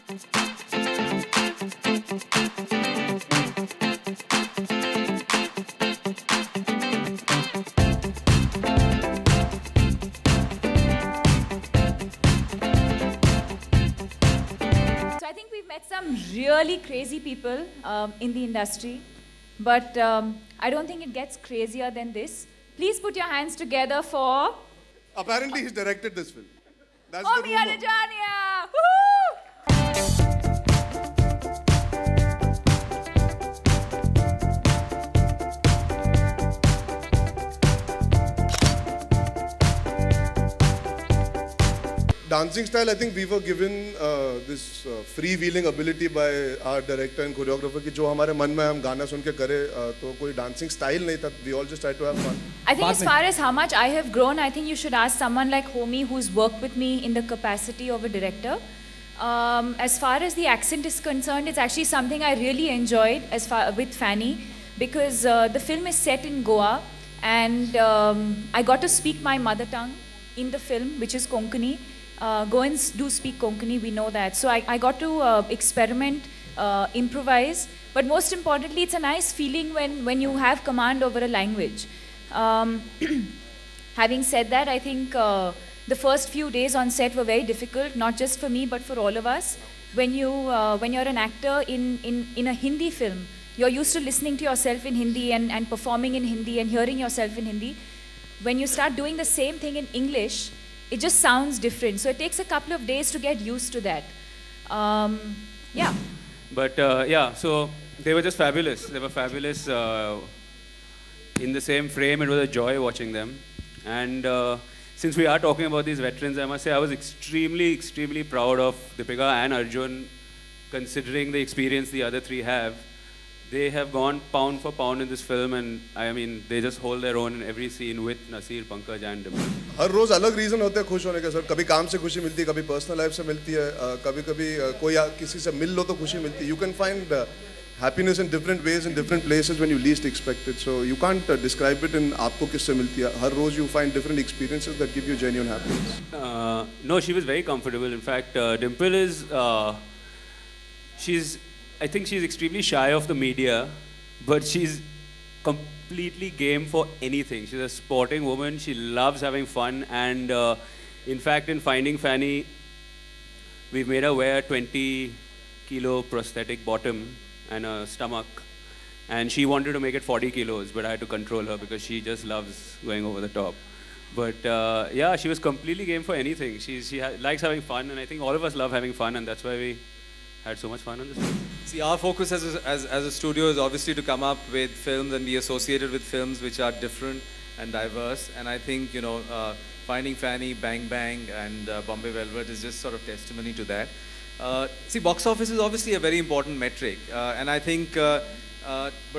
So I think we've met some really crazy people in the industry, but I don't think it gets crazier than this. Please put your hands together for Apparently, he's directed this film. That's the Omi rumor. Alajania! Woo! Dancing style, I think we were given this freewheeling ability by our director and choreographer कि जो हमारे मन में हम गाना सुन के करे तो कोई dancing style नहीं था. We all just tried to have fun. I think as far as how much I have grown, I think you should ask someone like Homi who's worked with me in the capacity of a director. As far as the accent is concerned, it's actually something I really enjoyed with Fanny because the film is set in Goa and I got to speak my mother tongue in the film, which is Konkani. Goans do speak Konkani, we know that. So I got to experiment, improvise, but most importantly, it's a nice feeling when you have command over a language. Having said that, I think the first few days on set were very difficult, not just for me, but for all of us. When you're an actor in a Hindi film, you're used to listening to yourself in Hindi and performing in Hindi and hearing yourself in Hindi. When you start doing the same thing in English, it just sounds different. So it takes a couple of days to get used to that. Yeah. But so they were just fabulous. They were fabulous in the same frame. It was a joy watching them. And since we are talking about these veterans, I must say I was extremely, extremely proud of Deepika and Arjun, considering the experience the other three have. They have gone pound for pound in this film, and I mean, they just hold their own in every scene with Nasir, Pankaj, and Dimple. हर रोज अलग reason होते हैं खुश होने के sir. कभी काम से खुशी मिलती है, कभी पर्सनल लाइफ से मिलती है, कभी कभी कोई किसी से मिल लो तो खुशी मिलती है. You can find happiness in different ways in different places when you least expect it. So you can't describe it in आपको किससे मिलती है. हर रोज you find different experiences that give you genuine happiness. No, she was very comfortable. In fact, Dimple is, I think she's extremely shy of the media, but she's completely game for anything. She's a sporting woman. She loves having fun. And in fact, in Finding Fanny, we've made her wear a 20-kilo prosthetic bottom and a stomach. And she wanted to make it 40 kilos, but I had to control her because she just loves going over the top. But yeah, she was completely game for anything. She likes having fun, and I think all of us love having fun, and that's why we had so much fun on this film. See, our focus as a studio is obviously to come up with films and be associated with films which are different and diverse. And I think, Finding Fanny, Bang Bang, and Bombay Velvet is just sort of testimony to that. See, box office is obviously a very important metric. And I think, but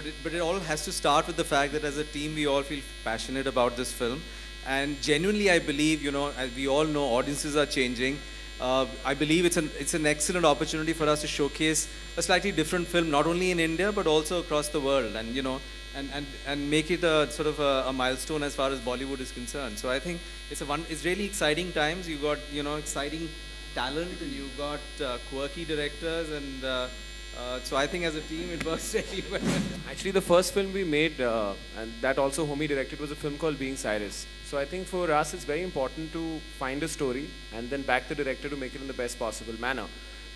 it all has to start with the fact that as a team, we all feel passionate about this film. And genuinely, I believe, as we all know, audiences are changing. I believe it's an excellent opportunity for us to showcase a slightly different film, not only in India but also across the world, and make it a sort of a milestone as far as Bollywood is concerned. So I think it's really exciting times. You got exciting talent, and you got quirky directors, and so I think as a team it works really well. Actually, the first film we made, and that also Homi directed, was a film called Being Cyrus. So I think for us it's very important to find a story and then back the director to make it in the best possible manner.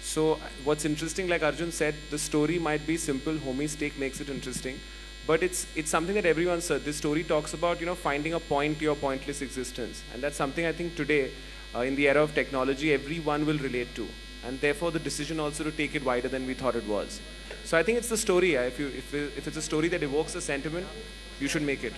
So what's interesting, like Arjun said, the story might be simple, Homi's take makes it interesting, but it's something that everyone said. This story talks about, finding a point to your pointless existence. And that's something I think today, in the era of technology, everyone will relate to. And therefore the decision also to take it wider than we thought it was. So I think it's the story. If it's a story that evokes a sentiment, you should make it.